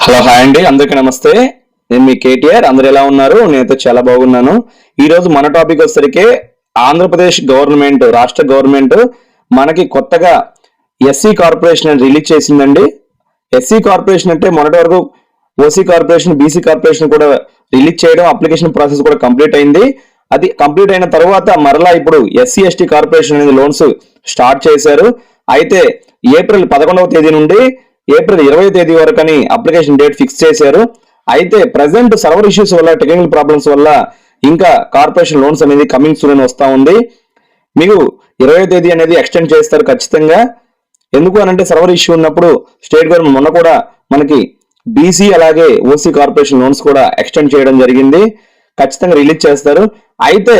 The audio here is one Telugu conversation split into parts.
హలో హాయ్ అండి, అందరికీ నమస్తే. నేను మీ కేటీఆర్. అందరు ఎలా ఉన్నారు? నేనైతే చాలా బాగున్నాను. ఈ రోజు మన టాపిక్ వచ్చేసరికి ఆంధ్రప్రదేశ్ గవర్నమెంట్, రాష్ట్ర గవర్నమెంట్ మనకి కొత్తగా ఎస్సీ కార్పొరేషన్ రిలీజ్ చేసిందండి. ఎస్సీ కార్పొరేషన్ అంటే మొన్నటి వరకు ఓసీ కార్పొరేషన్, బీసీ కార్పొరేషన్ కూడా రిలీజ్ చేయడం, అప్లికేషన్ ప్రాసెస్ కూడా కంప్లీట్ అయింది. అది కంప్లీట్ అయిన తర్వాత మరలా ఇప్పుడు ఎస్సీ ఎస్టీ కార్పొరేషన్ అనేది లోన్స్ స్టార్ట్ చేశారు. అయితే ఏప్రిల్ 11వ తేదీ నుండి ఏప్రిల్ 20వ తేదీ వరకు అని అప్లికేషన్ డేట్ ఫిక్స్ చేశారు. అయితే ప్రజెంట్ సర్వర్ ఇష్యూస్ వల్ల, టెక్నికల్ ప్రాబ్లమ్స్ వల్ల ఇంకా కార్పొరేషన్ లోన్స్ అనేది కమింగ్ సూన్ అని వస్తూ ఉంది. మీకు 20వ తేదీ అనేది ఎక్స్టెండ్ చేస్తారు ఖచ్చితంగా. ఎందుకు అనంటే సర్వర్ ఇష్యూ ఉన్నప్పుడు స్టేట్ గవర్నమెంట్ మొన్న కూడా మనకి బీసీ అలాగే ఓసీ కార్పొరేషన్ లోన్స్ కూడా ఎక్స్టెండ్ చేయడం జరిగింది. ఖచ్చితంగా రిలీజ్ చేస్తారు. అయితే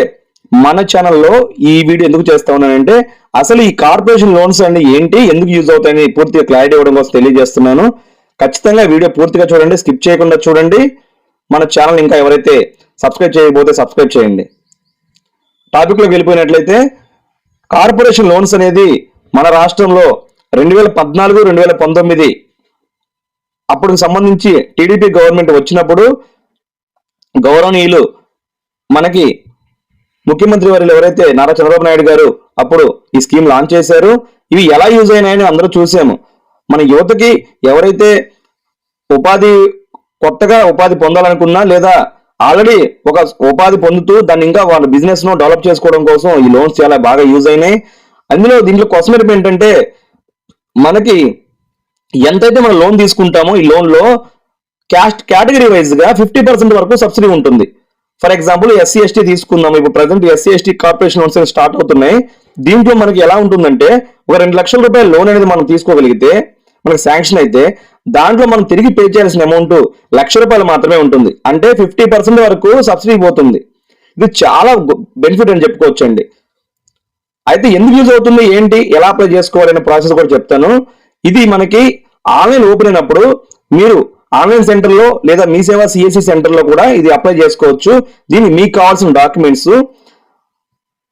మన ఛానల్లో ఈ వీడియో ఎందుకు చేస్తా ఉన్నానంటే అసలు ఈ కార్పొరేషన్ లోన్స్ అంటే ఏంటి, ఎందుకు యూజ్ అవుతాయని పూర్తిగా క్లారిటీ ఇవ్వడం కోసం తెలియజేస్తున్నాను. ఖచ్చితంగా వీడియో పూర్తిగా చూడండి, స్కిప్ చేయకుండా చూడండి. మన ఛానల్ ఇంకా ఎవరైతే సబ్స్క్రైబ్ చేయకపోతే సబ్స్క్రైబ్ చేయండి. టాపిక్లోకి వెళ్ళిపోయినట్లయితే కార్పొరేషన్ లోన్స్ అనేది మన రాష్ట్రంలో 2014, 2019 అప్పుడు సంబంధించి టీడీపీ గవర్నమెంట్ వచ్చినప్పుడు గౌరవనీయులు మనకి ముఖ్యమంత్రి వారు ఎవరైతే నారా చంద్రబాబు నాయుడు గారు అప్పుడు ఈ స్కీమ్ లాంచ్ చేశారు. ఇవి ఎలా యూజ్ అయినాయని అందరూ చూసాము. మన యువతకి ఎవరైతే కొత్తగా ఉపాధి పొందాలనుకున్నా లేదా ఆల్రెడీ ఒక ఉపాధి పొందుతూ దాన్ని ఇంకా వాళ్ళ బిజినెస్ ను డెవలప్ చేసుకోవడం కోసం ఈ లోన్స్ చాలా బాగా యూజ్ అయినాయి. దీంట్లో కాస్మెటిక్ ఏంటంటే మనకి ఎంతైతే మనం లోన్ తీసుకుంటామో ఈ లోన్ లో కేటగిరీ వైజ్ గా 50% వరకు సబ్సిడీ ఉంటుంది. ఫర్ ఎగ్జాంపుల్ ఎస్సీ ఎస్టీ తీసుకుందాం. ఇప్పుడు present SC ST corporation loans start అవుతున్నాయి. దీంట్లో మనకి ఎలా ఉంటుందంటే ఒక 2 లక్షల రూపాయల లోన్ అనేది మనం తీసుకోగలిగితే, మనకి శాంక్షన్ అయితే దాంట్లో మనం తిరిగి పే చేయాల్సిన అమౌంట్ ₹1,00,000 మాత్రమే ఉంటుంది. అంటే 50% వరకు సబ్సిడీ పోతుంది. ఇది చాలా బెనిఫిట్ అని చెప్పుకోవచ్చండి. అయితే ఎందుకు యూజ్ అవుతుంది, ఏంటి, ఎలా అప్లై చేసుకోవాలనే ప్రాసెస్ కూడా చెప్తాను. ఇది మనకి ఆన్లైన్ ఓపెన్ అయినప్పుడు మీరు ఆన్లైన్ సెంటర్లో లేదా మీ సేవా సిఎస్సి సెంటర్లో కూడా ఇది అప్లై చేసుకోవచ్చు. దీనికి మీకు కావాల్సిన documents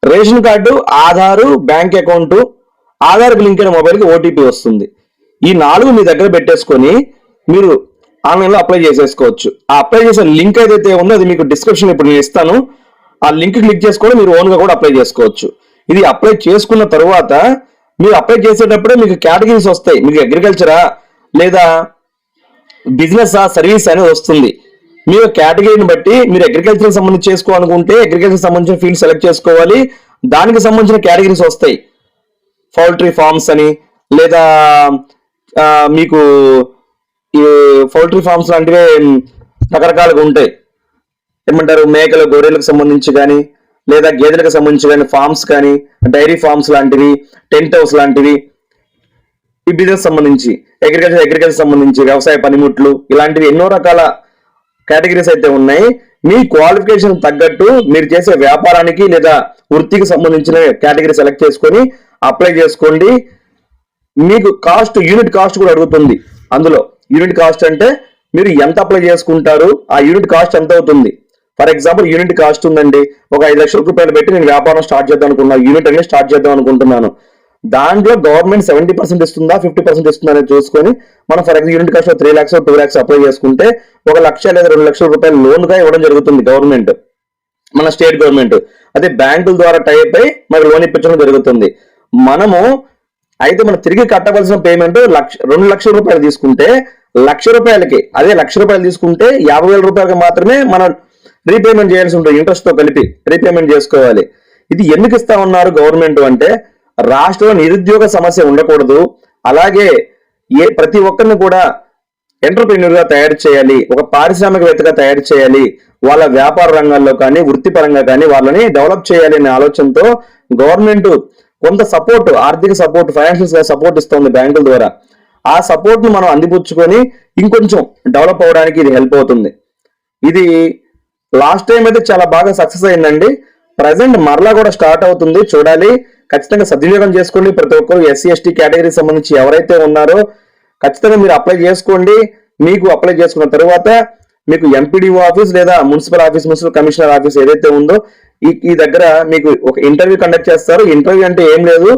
ration card, Aadhaar, bank account, ఆధార్కి లింక్ అయిన మొబైల్కి ఓటీపీ వస్తుంది. ఈ 4 మీ దగ్గర పెట్టేసుకొని మీరు ఆన్లైన్లో అప్లై చేసేసుకోవచ్చు. ఆ అప్లై చేసే లింక్ ఏదైతే ఉందో అది మీకు డిస్క్రిప్షన్ ఇప్పుడు నేను ఇస్తాను. ఆ లింక్ క్లిక్ చేసుకొని మీరు ఓన్గా కూడా అప్లై చేసుకోవచ్చు. ఇది అప్లై చేసుకున్న తర్వాత మీరు అప్లై చేసేటప్పుడే మీకు కేటగిరీస్ వస్తాయి. మీకు అగ్రికల్చరా లేదా బిజినెస్ సర్వీస్ అనేది వస్తుంది. మీరు కేటగిరీని బట్టి మీరు అగ్రికల్చర్ సంబంధించి చేసుకోవాలనుకుంటే అగ్రికల్చర్ సంబంధించిన ఫీల్డ్ సెలెక్ట్ చేసుకోవాలి. దానికి సంబంధించిన కేటగిరీస్ వస్తాయి. పౌల్ట్రీ ఫార్మ్స్ అని లేదా మీకు ఈ పౌల్ట్రీ ఫార్మ్స్ లాంటివే రకరకాలుగా ఉంటాయి. ఏమంటారు, మేకలు, గొర్రెలకు సంబంధించి కానీ లేదా గేదెలకు సంబంధించి కానీ ఫార్మ్స్ కానీ, డైరీ ఫార్మ్స్ లాంటివి, టెంట్ హౌస్ లాంటివి, ఈ బిజినెస్ సంబంధించి అగ్రికల్చర్ సంబంధించి వ్యవసాయ పనిముట్లు, ఇలాంటివి ఎన్నో రకాల కేటగిరీస్ అయితే ఉన్నాయి. మీ క్వాలిఫికేషన్ తగ్గట్టు మీరు చేసే వ్యాపారానికి లేదా వృత్తికి సంబంధించిన కేటగిరీ సెలెక్ట్ చేసుకొని అప్లై చేసుకోండి. మీకు యూనిట్ కాస్ట్ కూడా అడుగుతుంది. అందులో యూనిట్ కాస్ట్ అంటే మీరు ఎంత అప్లై చేసుకుంటారు, ఆ యూనిట్ కాస్ట్ ఎంత అవుతుంది. ఫర్ ఎగ్జాంపుల్ యూనిట్ కాస్ట్ ఉందండి, ఒక 5 లక్షల రూపాయలు పెట్టి నేను వ్యాపారం స్టార్ట్ చేద్దాం అనుకున్నాను, యూనిట్ అనేది స్టార్ట్ చేద్దాం అనుకుంటున్నాను. దాంట్లో గవర్నమెంట్ 70% ఇస్తుందా 50% ఇస్తుందా అనేది చూసుకొని మనం for example unit cost 3 lakhs 2 lakhs apply చేసుకుంటే 1 లక్ష లేదా 2 లక్షల రూపాయలు లోన్ గా ఇవ్వడం జరుగుతుంది గవర్నమెంట్, మన స్టేట్ గవర్నమెంట్. అదే బ్యాంకుల ద్వారా టైప్ అయి మనకు లోన్ ఇప్పించడం జరుగుతుంది. అయితే మనం తిరిగి కట్టవలసిన పేమెంట్ 2 లక్షల రూపాయలు తీసుకుంటే ₹1,00,000 అదే ₹1,00,000 తీసుకుంటే ₹50,000 మాత్రమే మనం రీపేమెంట్ చేయాల్సి ఉంటుంది. ఇంట్రెస్ట్ తో కలిపి రీపేమెంట్ చేసుకోవాలి. ఇది ఎందుకు ఇస్తా ఉన్నారు గవర్నమెంట్ అంటే రాష్ట్రంలో నిరుద్యోగ సమస్య ఉండకూడదు, అలాగే ప్రతి ఒక్కరిని కూడా ఎంటర్‌ప్రెన్యూర్ గా తయారు చేయాలి, ఒక పారిశ్రామికవేత్తగా తయారు చేయాలి, వాళ్ళ వ్యాపార రంగాల్లో కానీ వృత్తిపరంగా కానీ వాళ్ళని డెవలప్ చేయాలి అనే ఆలోచనతో గవర్నమెంట్ కొంత సపోర్ట్, ఆర్థిక సపోర్ట్, ఫైనాన్షియల్ సపోర్ట్ ఇస్తుంది బ్యాంకుల ద్వారా. ఆ సపోర్ట్ ను మనం అందిపుచ్చుకొని ఇంకొంచెం డెవలప్ అవడానికి ఇది హెల్ప్ అవుతుంది. ఇది లాస్ట్ టైం అయితే చాలా బాగా సక్సెస్ అయిందండి. ప్రజెంట్ మరలా కూడా స్టార్ట్ అవుతుంది, చూడాలి. ఖచ్చితంగా సద్వినియోగం చేసుకోండి. ప్రతి ఒక్కరు ఎస్సీ ఎస్టీ కేటగిరీ సంబంధించి ఎవరైతే ఉన్నారో ఖచ్చితంగా మీరు అప్లై చేసుకోండి. మీకు అప్లై చేసుకున్న తర్వాత మీకు ఎంపీడీఓ ఆఫీస్ లేదా మున్సిపల్ కమిషనర్ ఆఫీస్ ఏదైతే ఉందో ఈ దగ్గర మీకు ఒక ఇంటర్వ్యూ కండక్ట్ చేస్తారు. ఇంటర్వ్యూ అంటే ఏం లేదు,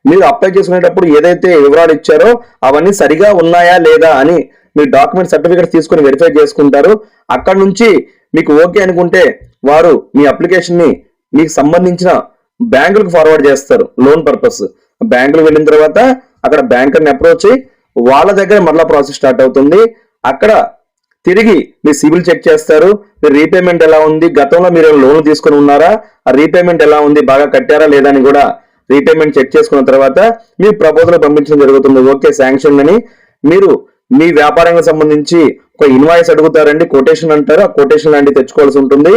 మీరు అప్లై చేసుకునేటప్పుడు ఏదైతే వివరాలు ఇచ్చారో అవన్నీ సరిగా ఉన్నాయా లేదా అని మీ డాక్యుమెంట్ సర్టిఫికేట్ తీసుకొని వెరిఫై చేసుకుంటారు. అక్కడ నుంచి మీకు ఓకే అనుకుంటే వారు మీ అప్లికేషన్ ని మీకు సంబంధించిన బ్యాంకులకు ఫార్వర్డ్ చేస్తారు లోన్ పర్పస్. బ్యాంకులకు వెళ్ళిన తర్వాత అక్కడ బ్యాంకర్ని అప్రోచ్ అయ్యి వాళ్ళ దగ్గర మరలా ప్రాసెస్ స్టార్ట్ అవుతుంది. అక్కడ తిరిగి మీ సిబిల్ చెక్ చేస్తారు. మీ రీపేమెంట్ ఎలా ఉంది, గతంలో మీరు లోన్ తీసుకుని ఉన్నారా, ఆ రీపేమెంట్ ఎలా ఉంది, బాగా కట్టారా లేదా అని కూడా రీపేమెంట్ చెక్ చేసుకున్న తర్వాత మీ ప్రపోజల్ పంపించడం జరుగుతుంది. ఓకే శాంక్షన్ అని. మీరు మీ వ్యాపారానికి సంబంధించి ఒక ఇన్వాయిస్ అడుగుతారండి, కొటేషన్ అంటారు. ఆ కొటేషన్ లాంటివి తెచ్చుకోవాల్సి ఉంటుంది.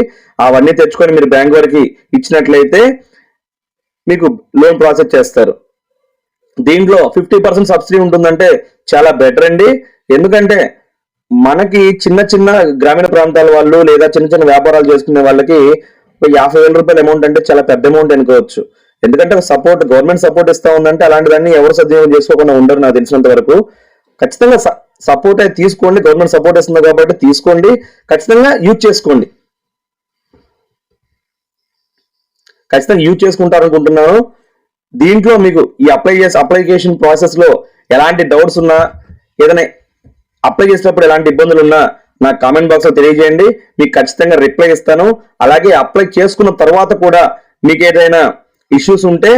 అవన్నీ తెచ్చుకొని మీరు బ్యాంక్ వారికి ఇచ్చినట్లయితే మీకు లోన్ ప్రాసెస్ చేస్తారు. దీంట్లో 50% సబ్సిడీ ఉంటుందంటే చాలా బెటర్ అండి. ఎందుకంటే మనకి చిన్న చిన్న గ్రామీణ ప్రాంతాల వాళ్ళు లేదా చిన్న చిన్న వ్యాపారాలు చేసుకునే వాళ్ళకి 50,000 రూపాయల అమౌంట్ అంటే చాలా పెద్ద అమౌంట్ అనుకోవచ్చు. ఎందుకంటే సపోర్ట్ గవర్నమెంట్ సపోర్ట్ ఇస్తా ఉందంటే అలాంటిదాన్ని ఎవరు సద్వినియోగం చేసుకోకుండా ఉండరు నాకు తెలిసినంత వరకు. ఖచ్చితంగా సపోర్ట్ అయితే తీసుకోండి. గవర్నమెంట్ సపోర్ట్ ఇస్తుంది కాబట్టి తీసుకోండి, ఖచ్చితంగా యూజ్ చేసుకోండి. ఖచ్చితంగా యూజ్ చేసుకుంటారు అనుకుంటున్నాను. దీంట్లో మీకు ఈ అప్లికేషన్ ప్రాసెస్ లో ఎలాంటి డౌట్స్ ఉన్నా, ఏదైనా అప్లై చేసేటప్పుడు ఎలాంటి ఇబ్బందులు ఉన్నా నాకు కామెంట్ బాక్స్ లో తెలియజేయండి. మీకు ఖచ్చితంగా రిప్లై ఇస్తాను. అలాగే అప్లై చేసుకున్న తర్వాత కూడా మీకు ఏదైనా ఇష్యూస్ ఉంటే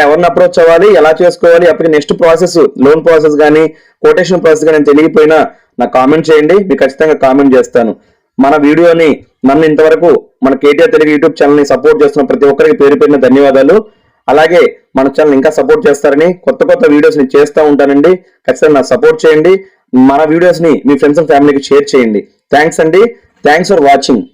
ఎవరిని అప్రోచ్ అవ్వాలి, ఎలా చేసుకోవాలి, అప్పటికి నెక్స్ట్ ప్రాసెస్ లోన్ ప్రాసెస్ కానీ కొటేషన్ ప్రాసెస్ కానీ తెలియకపోయినా నాకు కామెంట్ చేయండి. మీకు ఖచ్చితంగా కామెంట్ చేస్తాను. మన వీడియోని నన్ను ఇంతవరకు మన కేటీఆర్ తెలుగు యూట్యూబ్ ఛానల్ ని సపోర్ట్ చేస్తున్న ప్రతి ఒక్కరికి పేరు పేరున ధన్యవాదాలు. అలాగే మన ఛానల్ ఇంకా సపోర్ట్ చేస్తారని, కొత్త కొత్త వీడియోస్ ని చేస్తూ ఉంటానండి. ఖచ్చితంగా నాకు సపోర్ట్ చేయండి. మన వీడియోస్ ని మీ ఫ్రెండ్స్ అండ్ ఫ్యామిలీకి షేర్ చేయండి. థ్యాంక్స్ అండి. Thanks for watching.